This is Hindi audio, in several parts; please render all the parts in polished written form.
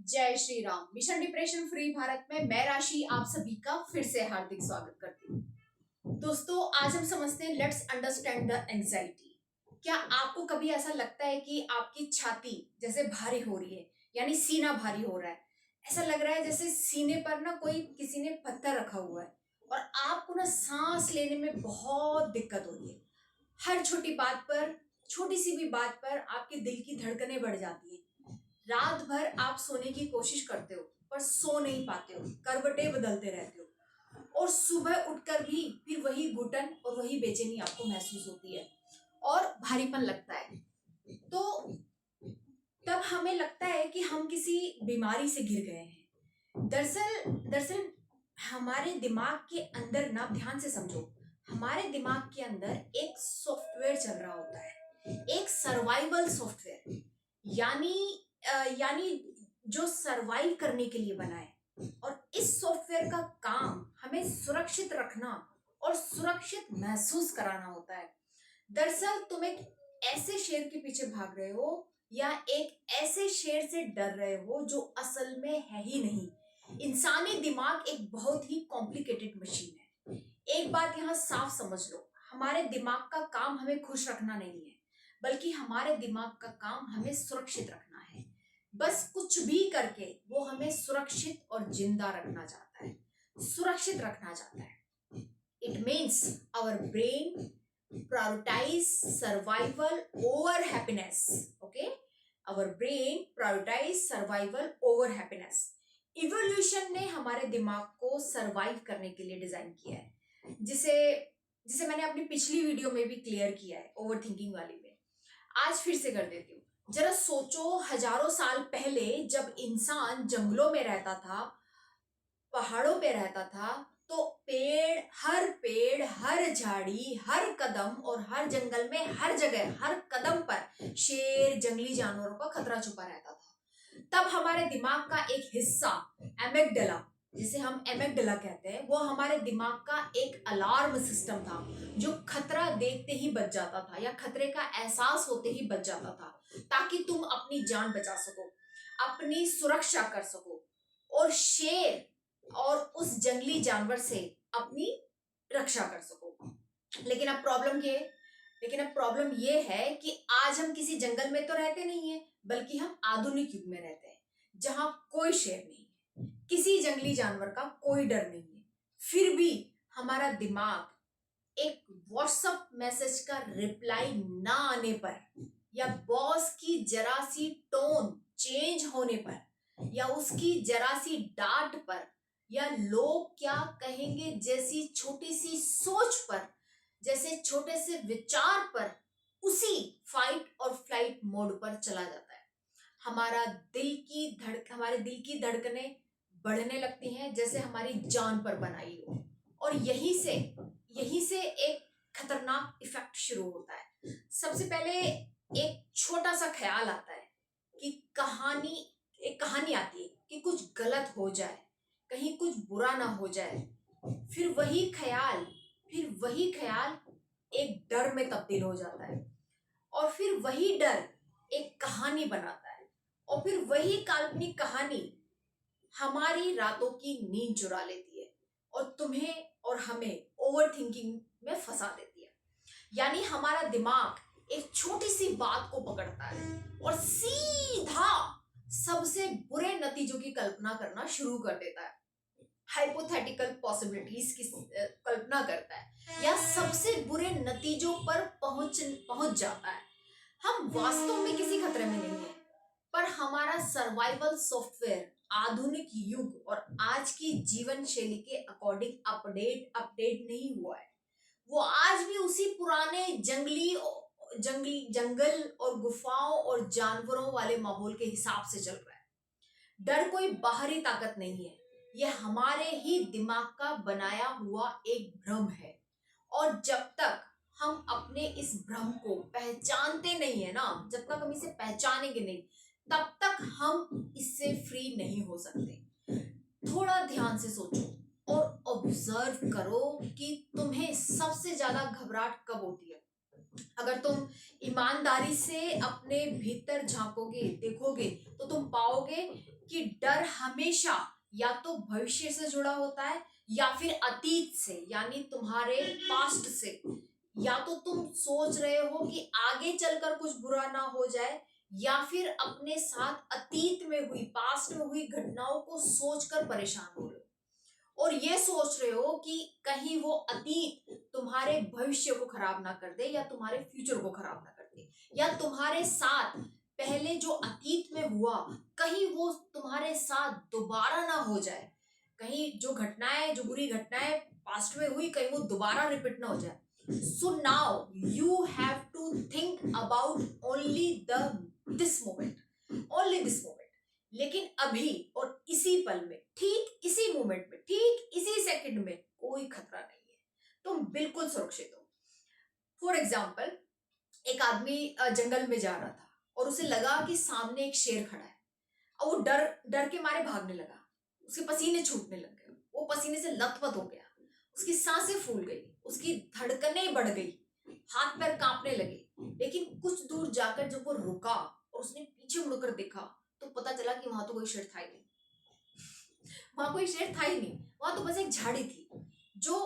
जय Shri Ram. Mission depression free Bharat में मैं राशि आप सभी का फिर से हार्दिक स्वागत करती हूँ। दोस्तों, आज हम समझते हैं लेट्स अंडरस्टैंड द एंजाइटी। क्या आपको कभी ऐसा लगता है कि आपकी छाती जैसे भारी हो रही है, यानी सीना भारी हो रहा है? ऐसा लग रहा है जैसे सीने पर ना कोई किसी ने पत्थर रखा हुआ है और आपको ना सांस लेने में बहुत दिक्कत हो रही है। हर छोटी बात पर, छोटी सी भी बात पर आपके दिल की धड़कनें बढ़ जाती है। रात भर आप सोने की कोशिश करते हो पर सो नहीं पाते हो, करवटें बदलते रहते हो और सुबह उठकर भी फिर वही घुटन और वही बेचैनी आपको महसूस होती है और भारीपन लगता है। तो तब हमें लगता है कि हम किसी बीमारी से घिर गए हैं। दरअसल दरअसल हमारे दिमाग के अंदर ना, ध्यान से समझो, हमारे दिमाग के अंदर एक सॉफ्टवेयर चल रहा होता है, एक सर्वाइवल सॉफ्टवेयर। यानी यानी जो सरवाइव करने के लिए बना है। और इस सॉफ्टवेयर का काम हमें सुरक्षित रखना और सुरक्षित महसूस कराना होता है। दरअसल तुम एक ऐसे शेर के पीछे भाग रहे हो या एक ऐसे शेर से डर रहे हो जो असल में है ही नहीं। इंसानी दिमाग एक बहुत ही कॉम्प्लिकेटेड मशीन है। एक बात यहाँ साफ समझ लो, हमारे दिमाग का काम हमें खुश रखना नहीं है, बल्कि हमारे दिमाग का काम हमें सुरक्षित रखना है। बस कुछ भी करके वो हमें सुरक्षित और जिंदा रखना चाहता है, सुरक्षित रखना चाहता है। It means our brain prioritize survival over happiness. Okay, our brain prioritize survival over happiness. Evolution ने हमारे दिमाग को सरवाइव करने के लिए डिजाइन किया है, जिसे जिसे मैंने अपनी पिछली वीडियो में भी क्लियर किया है, ओवर थिंकिंग वाली में। आज फिर से कर देती हूँ। जरा सोचो, हजारों साल पहले जब इंसान जंगलों में रहता था, पहाड़ों पे रहता था, तो पेड़, हर झाड़ी, हर कदम और हर जंगल में, हर जगह, हर कदम पर शेर, जंगली जानवरों का खतरा छुपा रहता था। तब हमारे दिमाग का एक हिस्सा, एमिगडाला, जिसे हम एमिगडाला कहते हैं, वो हमारे दिमाग का एक अलार्म सिस्टम था जो खतरा देखते ही बच जाता था या खतरे का एहसास होते ही बच जाता था, ताकि तुम अपनी जान बचा सको, अपनी सुरक्षा कर सको और शेर और उस जंगली जानवर से अपनी रक्षा कर सको। लेकिन अब प्रॉब्लम ये है कि आज हम किसी जंगल में तो रहते नहीं है, बल्कि हम आधुनिक युग में रहते हैं, जहां कोई शेर नहीं है, किसी जंगली जानवर का कोई डर नहीं है। फिर भी हमारा दिमाग एक व्हाट्सएप मैसेज का रिप्लाई ना आने पर, या बॉस की जरा सी टोन चेंज होने पर, या उसकी जरा सी डांट पर, या लोग क्या कहेंगे जैसी छोटी सी सोच पर, जैसे छोटे से विचार पर, उसी फाइट और फ्लाइट मोड पर चला जाता है। हमारे दिल की धड़कनें बढ़ने लगती हैं, जैसे हमारी जान पर बनाई हो। और यहीं से एक खतरनाक इफेक्ट शुरू होता है। सबसे पहले एक छोटा सा ख्याल आता है कि एक कहानी आती है कि कुछ गलत हो जाए, कहीं कुछ बुरा ना हो जाए। फिर वही ख्याल एक डर में तब्दील हो जाता है, और फिर वही डर एक कहानी बनाता है, और फिर वही काल्पनिक कहानी हमारी रातों की नींद चुरा लेती है और तुम्हें और हमें ओवर थिंकिंग में फंसा देती है। यानी हमारा दिमाग एक छोटी सी बात को पकड़ता है और सीधा सबसे बुरे नतीजों की कल्पना करना शुरू कर देता है, हाइपोथेटिकल पॉसिबिलिटीज की कल्पना करता है, या सबसे बुरे नतीजों पर पहुंच जाता है। हम वास्तव में किसी खतरे में नहीं है, पर हमारा सर्वाइवल सॉफ्टवेयर आधुनिक युग और आज की जीवन शैली के अकॉर्डिंग अपडेट नहीं हुआ है। वो आज भी उसी पुराने जंगल और गुफाओं और जानवरों वाले माहौल के हिसाब से चल रहा है। डर कोई बाहरी ताकत नहीं है, यह हमारे ही दिमाग का बनाया हुआ एक भ्रम है। और जब तक हम अपने इस भ्रम को पहचानते नहीं है ना, जब तक हम इसे पहचानेंगे नहीं, तब तक हम इससे फ्री नहीं हो सकते। थोड़ा ध्यान से सोचो और ऑब्जर्व करो कि तुम्हें सबसे ज्यादा घबराहट कब होती है। अगर तुम ईमानदारी से अपने भीतर झांकोगे, देखोगे, तो तुम पाओगे कि डर हमेशा या तो भविष्य से जुड़ा होता है या फिर अतीत से, यानी तुम्हारे पास्ट से। या तो तुम सोच रहे हो कि आगे चलकर कुछ बुरा ना हो जाए, या फिर अपने साथ अतीत में हुई, पास्ट में हुई घटनाओं को सोचकर परेशान हो रहे हो, और ये सोच रहे हो कि कहीं वो अतीत तुम्हारे भविष्य को खराब ना कर दे या तुम्हारे फ्यूचर को खराब ना कर दे, या तुम्हारे साथ पहले जो अतीत में हुआ कहीं वो तुम्हारे साथ दोबारा ना हो जाए, कहीं जो घटनाएं, जो बुरी घटनाएं पास्ट में हुई कहीं वो दोबारा रिपीट ना हो जाए। So now you have to think about only this moment, only this moment. लेकिन अभी और इसी पल में, ठीक इसी मोमेंट में, ठीक इसी सेकंड में कोई खतरा नहीं है, तुम बिल्कुल सुरक्षित हो। फॉर एग्जाम्पल, एक आदमी जंगल में जा रहा था और उसे लगा कि सामने एक शेर खड़ा है, और वो डर डर के मारे भागने लगा। उसके पसीने छूटने लग गए, वो पसीने से लथपथ हो गया, उसकी सांसें फूल गई, उसकी धड़कनें बढ़ गई, हाथ पैर कांपने लगे। लेकिन कुछ दूर जाकर जब वो रुका और उसने पीछे मुड़कर देखा तो पता चला कि वहां तो कोई शेर था ही नहीं। वहां कोई शेर था ही नहीं, वहां तो बस एक झाड़ी थी जो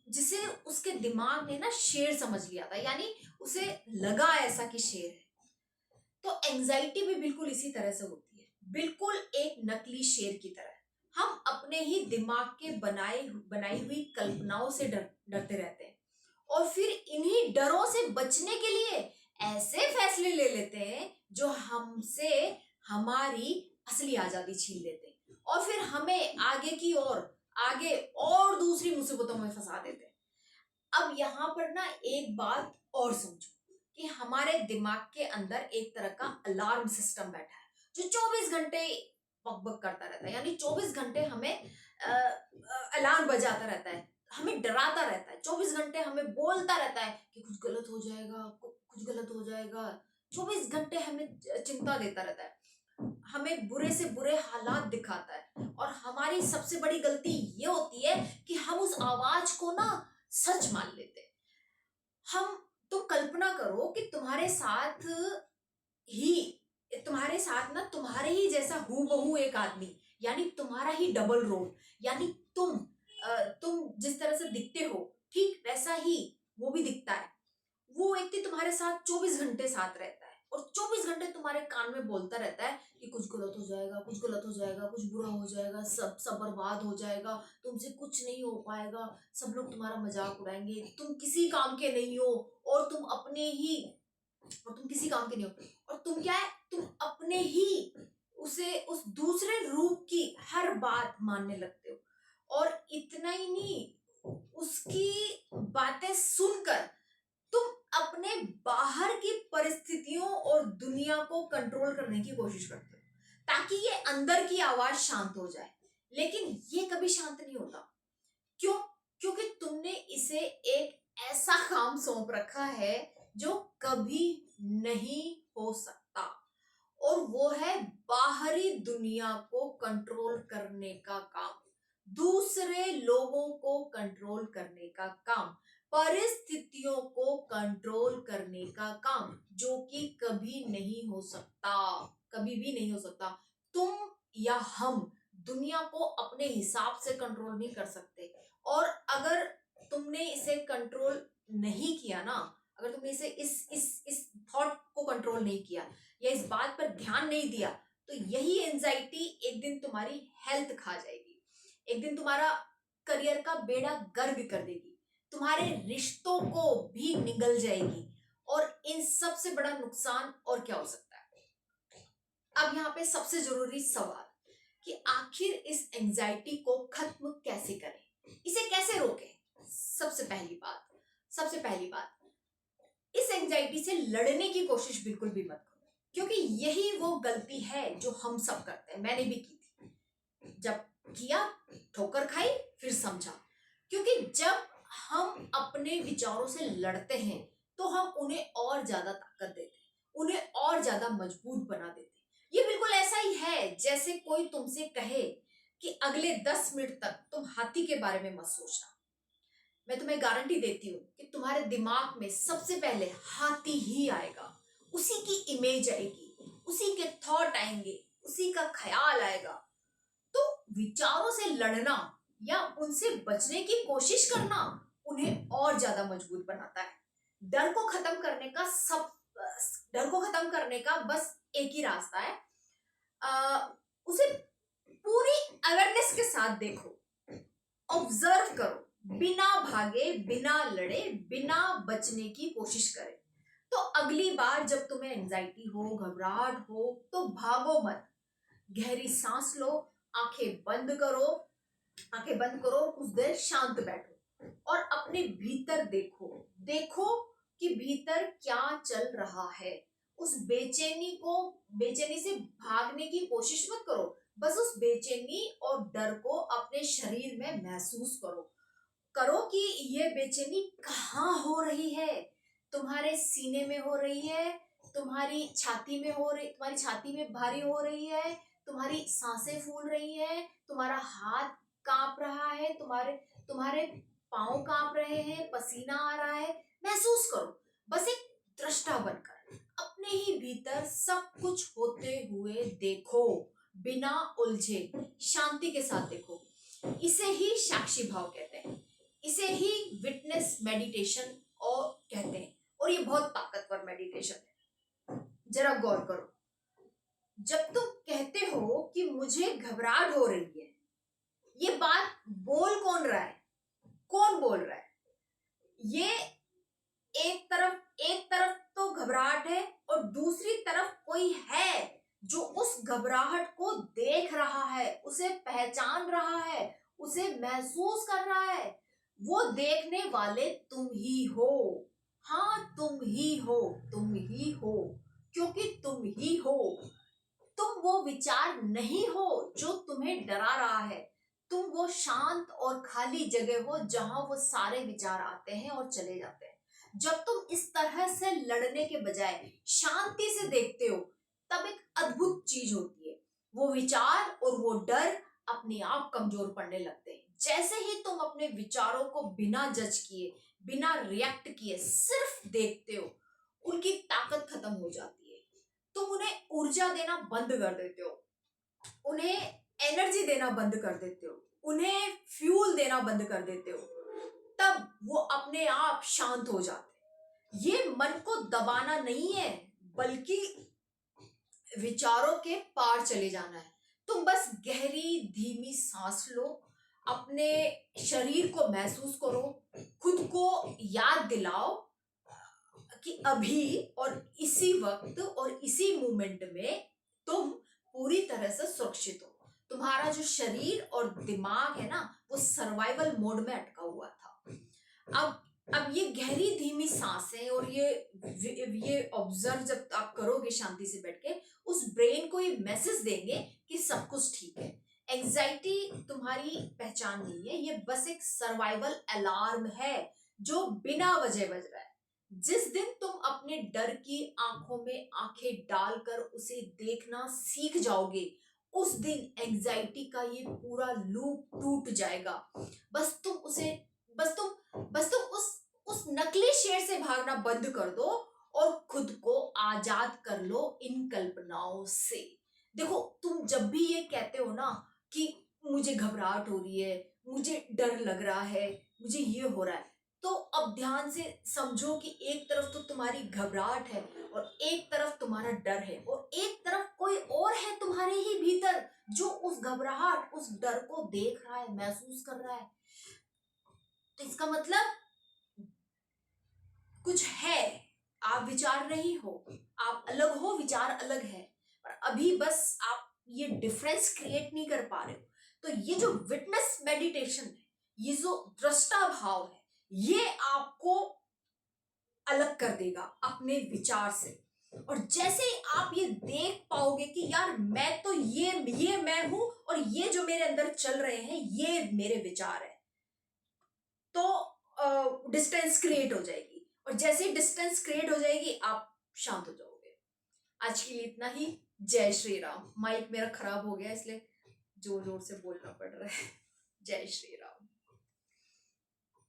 जिसे उसके दिमाग ने ना शेर समझ लिया था, यानी उसे लगा ऐसा कि शेर है। तो एंजाइटी भी बिल्कुल इसी तरह से होती है, बिल्कुल एक नकली शेर की तरह। हम अपने ही दिमाग के बनाई हुई कल्पनाओं से डरते रहते हैं, और फिर इन्हीं डरों से बचने के लिए ऐसे फैसले ले लेते हैं जो हमसे हमारी असली आजादी छीन लेते हैं, और फिर हमें आगे और दूसरी मुसीबतों में फंसा देते हैं। अब यहाँ पर ना एक बात और समझो कि हमारे दिमाग के अंदर एक तरह का अलार्म सिस्टम बैठा है जो 24 घंटे बकबक करता रहता है, यानी 24 घंटे हमें अलार्म बजाता रहता है, हमें डराता रहता है, 24 घंटे हमें बोलता रहता है कि कुछ गलत हो जाएगा, कुछ गलत हो जाएगा। 24 घंटे हमें चिंता देता रहता है, हमें बुरे से बुरे हालात दिखाता है, और हमारी सबसे बड़ी गलती ये होती है कि हम उस आवाज को ना सच मान लेते हैं। तुम कल्पना करो कि तुम्हारे साथ ना तुम्हारे ही जैसा हूबहू एक आदमी, यानी तुम्हारा ही डबल रोल, यानी तुम जिस तरह से दिखते हो ठीक वैसा ही वो भी दिखता है। वो व्यक्ति तुम्हारे साथ 24 घंटे साथ रहता है और 24 घंटे तुम्हारे कान में बोलता रहता है कि कुछ गलत हो जाएगा, कुछ गलत हो जाएगा, कुछ बुरा हो जाएगा, सब बर्बाद हो जाएगा, तुमसे कुछ नहीं हो पाएगा, सब लोग तुम्हारा मजाक उड़ाएंगे, तुम किसी काम के नहीं हो, और तुम किसी काम के नहीं हो, और तुम क्या है, तुम अपने ही उस दूसरे रूप की हर बात मानने लगते हो। और इतना ही नहीं, उसकी बातें सुनकर तुम अपने बाहर की परिस्थितियों और दुनिया को कंट्रोल करने की कोशिश करते हो ताकि ये अंदर की आवाज शांत हो जाए, लेकिन ये कभी शांत नहीं होता। क्यों? क्योंकि तुमने इसे एक ऐसा काम सौंप रखा है जो कभी नहीं हो सकता, और वो है बाहरी दुनिया को कंट्रोल करने का काम, दूसरे लोगों को कंट्रोल करने का काम, परिस्थितियों को कंट्रोल करने का काम, जो कि कभी नहीं हो सकता, कभी भी नहीं हो सकता। तुम या हम दुनिया को अपने हिसाब से कंट्रोल नहीं कर सकते, और अगर तुमने इसे कंट्रोल नहीं किया ना, अगर तुमने इसे इस थॉट को कंट्रोल नहीं किया या इस बात पर ध्यान नहीं दिया, तो यही एंजाइटी एक दिन तुम्हारी हेल्थ खा जाएगी, एक दिन तुम्हारा करियर का बेड़ा गर्क कर देगी, तुम्हारे रिश्तों को भी निगल जाएगी, और इन सबसे बड़ा नुकसान और क्या हो सकता है। अब यहाँ पे सबसे जरूरी सवाल कि आखिर इस एंजाइटी को खत्म कैसे करें, इसे कैसे रोकें। सबसे पहली बात, इस एंजाइटी से लड़ने की कोशिश बिल्कुल भी मत करो, क्योंकि यही वो गलती है जो हम सब करते हैं, मैंने भी की थी। जब किया ठोकर खाई, फिर समझा, क्योंकि जब हम अपने विचारों से लड़ते हैं तो हम उन्हें और ज्यादा ताकत देते हैं, उन्हें और ज्यादा मजबूत बना देते हैं। ये बिल्कुल ऐसा ही है जैसे कोई तुमसे कहे कि अगले 10 मिनट तक तुम हाथी के बारे में मत सोचना। मैं तुम्हें गारंटी देती हूँ कि तुम्हारे दिमाग में सबसे पहले हाथी ही आएगा, उसी की इमेज आएगी, उसी के थॉट आएंगे, उसी का ख्याल आएगा। तो विचारों से लड़ना या उनसे बचने की कोशिश करना उन्हें और ज्यादा मजबूत बनाता है। डर को खत्म करने का डर को खत्म करने का बस एक ही रास्ता है, उसे पूरी अवेयरनेस के साथ देखो, ऑब्जर्व करो, बिना भागे, बिना लड़े, बिना बचने की कोशिश करें। तो अगली बार जब तुम्हें एंजाइटी हो, घबराहट हो, तो भागो मत, गहरी सांस लो, आंखें बंद करो, आंखें बंद करो, कुछ देर शांत बैठो और अपने भीतर देखो। देखो कि भीतर क्या चल रहा है। उस बेचैनी से भागने की कोशिश मत करो, बस उस बेचैनी और डर को अपने शरीर में महसूस करो। करो कि ये बेचैनी कहाँ हो रही है। तुम्हारे सीने में हो रही है, तुम्हारी छाती में भारी हो रही है, तुम्हारी सांसें फूल रही है, तुम्हारा हाथ कांप रहा है, तुम्हारे पांव कांप रहे हैं, पसीना आ रहा है। महसूस करो, बस एक दृष्टा बनकर अपने ही भीतर सब कुछ होते हुए देखो, बिना उलझे, शांति के साथ देखो। इसे ही साक्षी भाव कहते हैं, इसे ही विटनेस मेडिटेशन और कहते हैं, और ये बहुत ताकतवर मेडिटेशन है। जरा गौर करो, जब तुम कहते हो कि मुझे घबराहट हो रही है, ये बात बोल कौन रहा है? कौन बोल रहा है? ये एक तरफ तो घबराहट है और दूसरी तरफ कोई है जो उस घबराहट को देख रहा है, उसे पहचान रहा है, उसे महसूस कर रहा है। वो देखने वाले तुम ही हो। हाँ, तुम ही हो, तुम ही हो, क्योंकि तुम ही हो। तुम वो विचार नहीं हो जो तुम्हें डरा रहा है। तुम वो शांत और खाली जगह हो जहां वो सारे विचार आते हैं और चले जाते हैं। जब तुम इस तरह से लड़ने के बजाय शांति से देखते हो, तब एक अद्भुत चीज होती है। वो विचार और वो डर अपने आप कमजोर पड़ने लगते हैं। जैसे ही तुम अपने विचारों को बिना जज किए, बिना रिएक्ट किए सिर्फ देखते हो, उनकी ताकत खत्म हो जाती है। तुम उन्हें ऊर्जा देना बंद कर देते हो, उन्हें एनर्जी देना बंद कर देते हो, उन्हें फ्यूल देना बंद कर देते हो। तब वो अपने आप शांत हो जाते हैं। ये मन को दबाना नहीं है, बल्कि विचारों के पार चले जाना है। तुम बस गहरी धीमी सांस लो, अपने शरीर को महसूस करो, खुद को याद दिलाओ कि अभी और इसी वक्त और इसी मोमेंट में तुम पूरी तरह से सुरक्षित हो। तुम्हारा जो शरीर और दिमाग है ना, वो सर्वाइवल मोड में अटका हुआ था। अब ये गहरी धीमी सांसें और ये ऑब्जर्व जब आप करोगे शांति से बैठ के, उस ब्रेन को ये मैसेज देंगे कि सब कुछ ठीक है। एंजाइटी तुम्हारी पहचान नहीं है, ये बस एक सर्वाइवल अलार्म है जो बिना वजह बज रहा है। जिस दिन तुम अपने डर की आंखों में आंखें डालकर उसे देखना सीख जाओगे, उस दिन एंजाइटी का ये पूरा लूप टूट जाएगा। बस तुम उस नकली शेर से भागना बंद कर दो और खुद को आजाद कर लो इन कल्पनाओं से। देखो, तुम जब भी ये कहते हो ना कि मुझे घबराहट हो रही है, मुझे डर लग रहा है, मुझे ये हो रहा है, तो अब ध्यान से समझो कि एक तरफ तो तुम्हारी घबराहट है और एक तरफ तुम्हारा डर है और एक तरफ कोई और है तुम्हारे ही भीतर जो उस घबराहट, उस डर को देख रहा है, महसूस कर रहा है। तो इसका मतलब कुछ है, आप विचार नहीं हो, आप अलग हो, विचार अलग है, और अभी बस आप ये डिफरेंस क्रिएट नहीं कर पा रहे हो। तो ये जो विटनेस मेडिटेशन है, ये जो दृष्टा भाव है, ये आपको अलग कर देगा अपने विचार से। और जैसे आप ये देख पाओगे कि यार मैं तो ये मैं हूं और ये जो मेरे अंदर चल रहे हैं ये मेरे विचार है, तो डिस्टेंस क्रिएट हो जाएगी। और जैसे ही डिस्टेंस क्रिएट हो जाएगी, आप शांत हो जाओगे। आज के लिए इतना ही। जय श्री राम। माइक मेरा खराब हो गया इसलिए जोर जोर से बोलना पड़ रहा है। जय श्री राम।